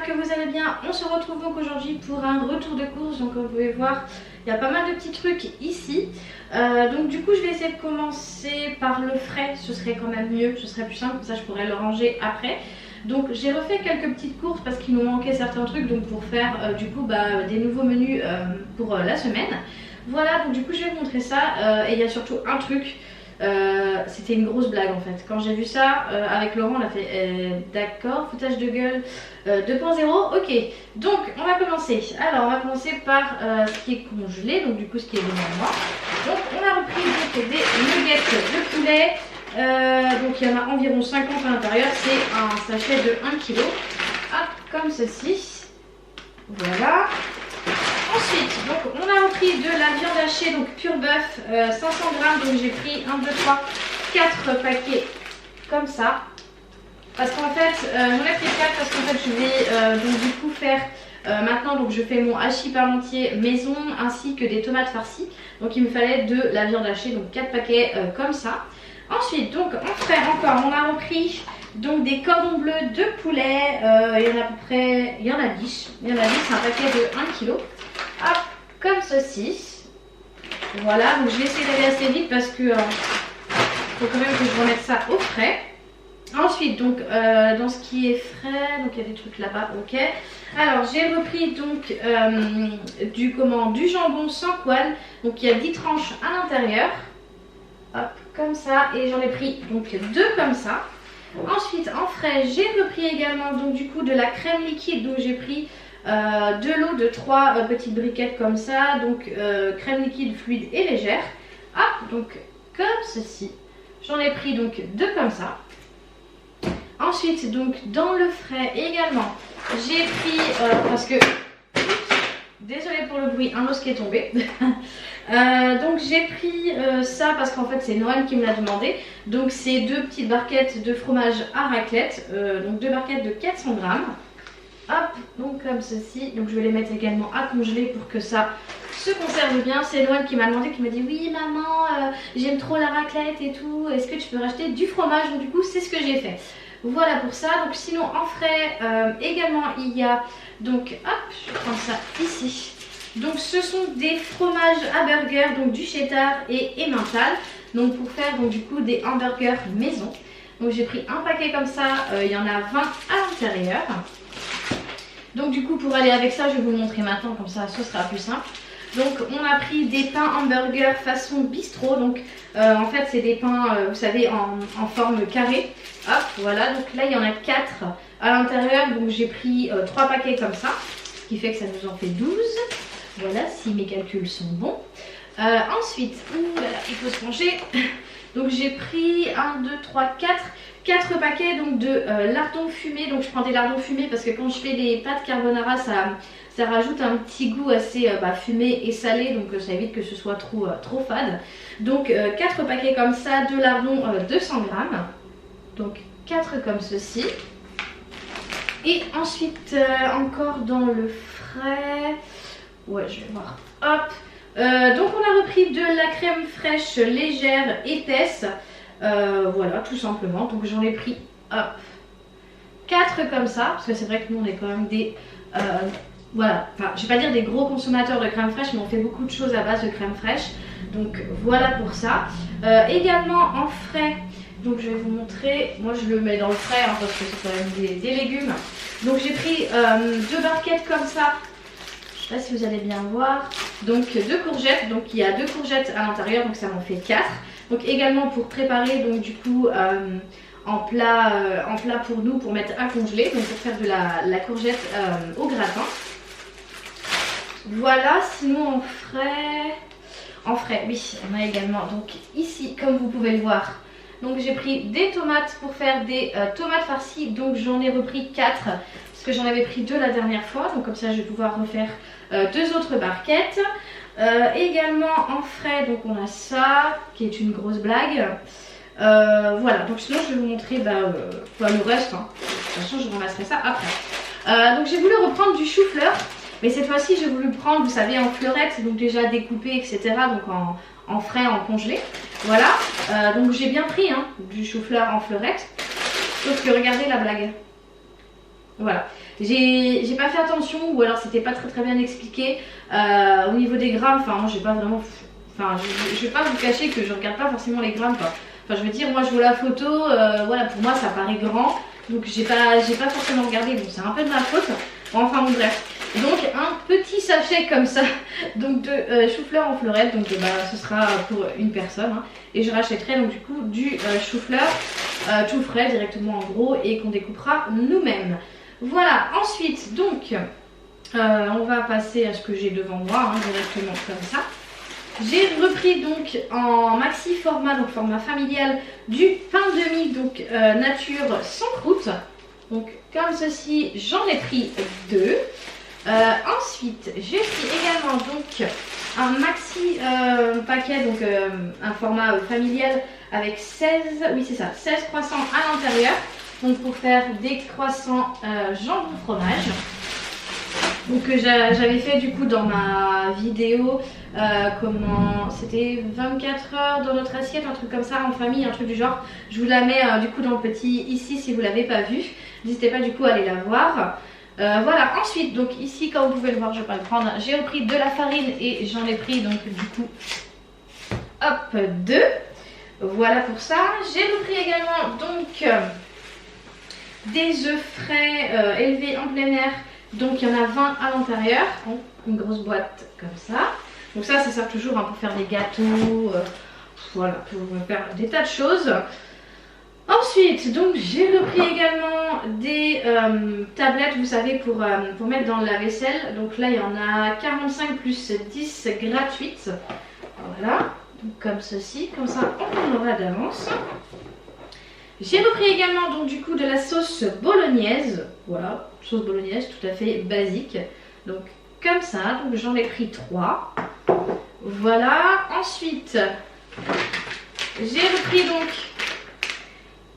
que vous allez bien. On se retrouve donc aujourd'hui pour un retour de course. Donc comme vous pouvez voir, il y a pas mal de petits trucs ici. Donc du coup je vais essayer de commencer par le frais, ce serait quand même mieux, ce serait plus simple, comme ça je pourrais le ranger après. Donc j'ai refait quelques petites courses parce qu'il nous manquait certains trucs, donc pour faire du coup des nouveaux menus pour la semaine. Voilà, donc du coup je vais vous montrer ça et il y a surtout un truc. C'était une grosse blague en fait. Quand j'ai vu ça avec Laurent, on a fait d'accord, foutage de gueule 2.0. Ok, donc on va commencer. Alors on va commencer par ce qui est congelé, donc du coup ce qui est devant moi. Donc on a repris donc, des nuggets de poulet. Donc il y en a environ 50 à l'intérieur. C'est un sachet de 1 kg. Hop, comme ceci. Voilà. Ensuite, donc on a repris de la viande hachée, donc pur bœuf, 500 g. Donc j'ai pris 1, 2, 3, 4 paquets comme ça. Parce qu'en fait, j'en ai pris 4 parce qu'en fait je vais donc du coup faire maintenant, donc je fais mon hachis parmentier maison ainsi que des tomates farcies. Donc il me fallait de la viande hachée, donc 4 paquets comme ça. Ensuite, donc en frais encore, on a repris donc des cordons bleus de poulet. Il y en a à peu près, il y en a 10. Il y en a 10, c'est un paquet de 1 kg. Hop, comme ceci. Voilà, donc je vais essayer d'aller assez vite parce que faut quand même que je remette ça au frais. Ensuite, donc dans ce qui est frais, donc il y a des trucs là-bas, ok. Alors j'ai repris donc du jambon sans poil, donc il y a 10 tranches à l'intérieur. Hop, comme ça, et j'en ai pris donc 2 comme ça. Ensuite, en frais, j'ai repris également donc du coup de la crème liquide, donc j'ai pris de l'eau de 3 petites briquettes comme ça, donc crème liquide fluide et légère. Hop, donc comme ceci. J'en ai pris donc 2 comme ça. Ensuite, donc dans le frais également, j'ai pris, parce que, désolée pour le bruit, un os qui est tombé. Donc j'ai pris ça parce qu'en fait c'est Noël qui me l'a demandé. Donc c'est 2 petites barquettes de fromage à raclette, donc 2 barquettes de 400 g. Hop, donc comme ceci. Donc je vais les mettre également à congeler pour que ça se conserve bien. C'est Noël qui m'a demandé, qui m'a dit oui maman, j'aime trop la raclette et tout, est-ce que tu peux racheter du fromage? Donc du coup c'est ce que j'ai fait. Voilà pour ça. Donc sinon en frais également il y a, donc hop, je prends ça ici. Donc ce sont des fromages à burger, donc du cheddar et emmental. Donc pour faire donc du coup des hamburgers maison. Donc j'ai pris un paquet comme ça, il y en a 20 à l'intérieur. Donc du coup pour aller avec ça, je vais vous le montrer maintenant, comme ça ce sera plus simple. Donc on a pris des pains hamburger façon bistrot. Donc en fait c'est des pains, vous savez, en forme carrée. Hop, voilà, donc là il y en a 4 à l'intérieur. Donc j'ai pris 3 paquets comme ça, ce qui fait que ça nous en fait 12. Voilà, si mes calculs sont bons. Ensuite, voilà, il faut se pencher. Donc j'ai pris 1, 2, 3, 4 paquets donc, de lardons fumés. Donc je prends des lardons fumés parce que quand je fais des pâtes carbonara, ça rajoute un petit goût assez fumé et salé. Donc ça évite que ce soit trop fade. Donc 4 paquets comme ça de lardons 200 g. Donc 4 comme ceci. Et ensuite encore dans le frais... Ouais, je vais voir. Hop. Donc on a repris de la crème fraîche légère, épaisse. Voilà, tout simplement. Donc j'en ai pris 4 comme ça. Parce que c'est vrai que nous on est quand même des... voilà, enfin je vais pas dire des gros consommateurs de crème fraîche, mais on fait beaucoup de choses à base de crème fraîche. Donc voilà pour ça. Également en frais. Donc je vais vous montrer. Moi je le mets dans le frais hein, parce que c'est quand même des légumes. Donc j'ai pris 2 barquettes comme ça. Je ne sais pas si vous allez bien voir. Donc 2 courgettes, donc il y a 2 courgettes à l'intérieur, donc ça m'en fait 4. Donc également pour préparer donc du coup en plat pour nous, pour mettre à congeler, donc pour faire de la courgette au gratin. Voilà, sinon en frais, oui, on a également donc ici, comme vous pouvez le voir. Donc j'ai pris des tomates pour faire des tomates farcies, donc j'en ai repris 4 parce que j'en avais pris 2 la dernière fois, donc comme ça je vais pouvoir refaire 2 autres barquettes. Également en frais, donc on a ça qui est une grosse blague. Voilà, donc sinon je vais vous montrer le reste, hein. De toute façon je ramasserai ça après. Donc j'ai voulu reprendre du chou-fleur, mais cette fois-ci j'ai voulu prendre, vous savez, en fleurettes, donc déjà découpé, etc. Donc en frais, en congelé. Voilà, donc j'ai bien pris du chou-fleur en fleurettes. Sauf que regardez la blague. Voilà, J'ai pas fait attention ou alors c'était pas très bien expliqué au niveau des grammes. Enfin moi j'ai pas vraiment... Enfin je vais pas vous cacher que je regarde pas forcément les grammes quoi. Enfin je veux dire moi je vois la photo, voilà pour moi ça paraît grand. Donc j'ai pas forcément regardé, bon c'est un peu de ma faute. Bon, enfin bon bref. Donc un petit sachet comme ça donc de chou-fleur en fleurette. Donc bah, ce sera pour une personne hein. Et je rachèterai donc du coup du chou-fleur tout frais directement en gros et qu'on découpera nous-mêmes. Voilà, ensuite donc on va passer à ce que j'ai devant moi hein, directement comme ça. J'ai repris donc en maxi format, donc format familial, du pain de mie, donc nature sans croûte. Donc comme ceci, j'en ai pris 2. Ensuite, j'ai pris également donc un maxi paquet, donc un format familial avec 16, oui c'est ça, 16 croissants à l'intérieur. Donc pour faire des croissants jambon fromage. Donc j'avais fait du coup dans ma vidéo comment c'était 24 heures dans notre assiette, un truc comme ça en famille, un truc du genre. Je vous la mets du coup dans le petit ici si vous l'avez pas vu. N'hésitez pas du coup à aller la voir. Voilà, ensuite donc ici comme vous pouvez le voir, je vais pas le prendre. J'ai repris de la farine et j'en ai pris donc du coup hop 2. Voilà pour ça. J'ai repris également donc des œufs frais élevés en plein air. Donc il y en a 20 à l'intérieur, une grosse boîte comme ça. Donc ça sert toujours hein, pour faire des gâteaux, voilà, pour faire des tas de choses. Ensuite, donc j'ai repris également des tablettes, vous savez, pour mettre dans la vaisselle. Donc là il y en a 45 plus 10 gratuites. Voilà, donc comme ceci, comme ça on en aura d'avance. J'ai repris également donc du coup de la sauce bolognaise, voilà, sauce bolognaise tout à fait basique, donc comme ça, donc j'en ai pris 3, voilà. Ensuite, j'ai repris donc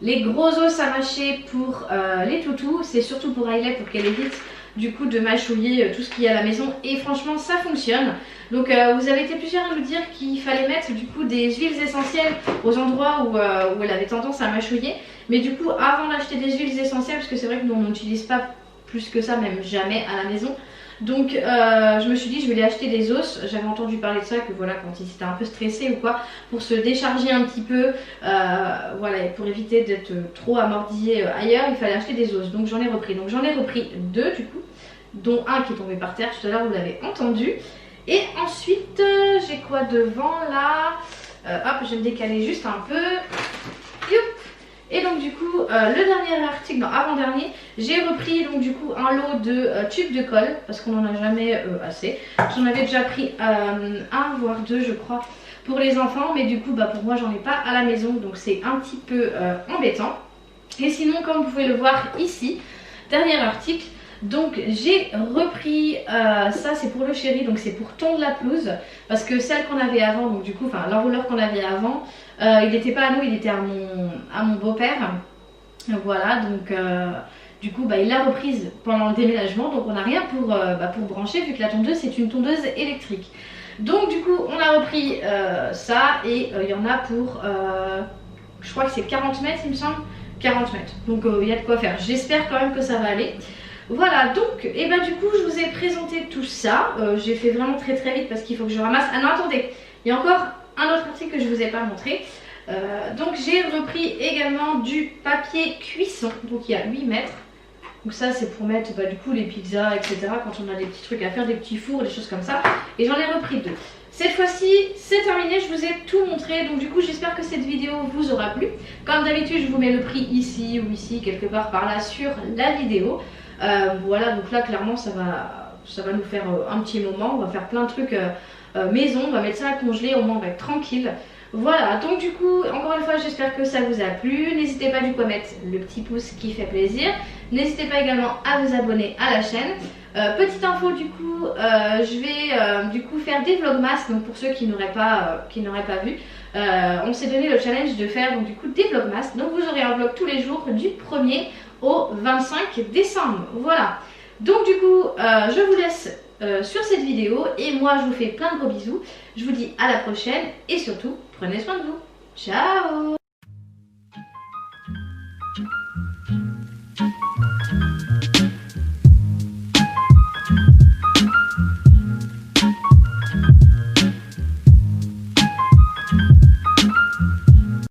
les gros os à mâcher pour les toutous, c'est surtout pour Hailey pour qu'elle évite du coup de mâchouiller tout ce qu'il y a à la maison et franchement ça fonctionne. Donc vous avez été plusieurs à nous dire qu'il fallait mettre du coup des huiles essentielles aux endroits où elle avait tendance à mâchouiller. Mais du coup avant d'acheter des huiles essentielles, parce que c'est vrai que nous on n'utilise pas plus que ça, même jamais à la maison. Donc je me suis dit je vais aller acheter des os. J'avais entendu parler de ça, que voilà quand ils étaient un peu stressés ou quoi, pour se décharger un petit peu, voilà, pour éviter d'être trop amordillé ailleurs, il fallait acheter des os. Donc j'en ai repris. Donc j'en ai repris 2 du coup, dont un qui est tombé par terre tout à l'heure, vous l'avez entendu. Et ensuite, j'ai quoi devant là, hop, je vais me décaler juste un peu. Youp. Et donc du coup, le dernier article, non avant-dernier, j'ai repris donc du coup un lot de tubes de colle, parce qu'on n'en a jamais assez. J'en avais déjà pris un voire 2 je crois pour les enfants, mais du coup bah, pour moi j'en ai pas à la maison, donc c'est un petit peu embêtant. Et sinon comme vous pouvez le voir ici, dernier article. Donc j'ai repris, ça c'est pour le chéri, donc c'est pour tondre la pelouse. Parce que celle qu'on avait avant, donc du coup, enfin l'enrouleur qu'on avait avant, il n'était pas à nous, il était à mon beau-père. Voilà, donc du coup bah, il l'a reprise pendant le déménagement. Donc on n'a rien pour brancher, vu que la tondeuse c'est une tondeuse électrique. Donc du coup on a repris ça et il y en a pour, je crois que c'est 40 mètres il me semble. 40 mètres, donc il y a de quoi faire. J'espère quand même que ça va aller. Voilà, donc, et ben du coup, je vous ai présenté tout ça. J'ai fait vraiment très vite parce qu'il faut que je ramasse. Ah non, attendez, il y a encore un autre article que je vous ai pas montré. Donc, j'ai repris également du papier cuisson. Donc, il y a 8 mètres. Donc, ça, c'est pour mettre bah, du coup les pizzas, etc. Quand on a des petits trucs à faire, des petits fours, des choses comme ça. Et j'en ai repris 2. Cette fois-ci, c'est terminé, je vous ai tout montré. Donc, du coup, j'espère que cette vidéo vous aura plu. Comme d'habitude, je vous mets le prix ici ou ici, quelque part par là sur la vidéo. Voilà, donc là clairement ça va nous faire un petit moment, on va faire plein de trucs maison, on va mettre ça à congeler, au moins on va être tranquille. Voilà, donc du coup, encore une fois, j'espère que ça vous a plu. N'hésitez pas du coup à mettre le petit pouce qui fait plaisir. N'hésitez pas également à vous abonner à la chaîne. Petite info du coup, je vais du coup faire des vlogmas, donc pour ceux qui n'auraient pas vu. On s'est donné le challenge de faire donc du coup des vlogmas. Donc vous aurez un vlog tous les jours du 1er au 25 décembre. Voilà. Donc du coup, je vous laisse sur cette vidéo et moi je vous fais plein de gros bisous. Je vous dis à la prochaine et surtout, prenez soin de vous. Ciao!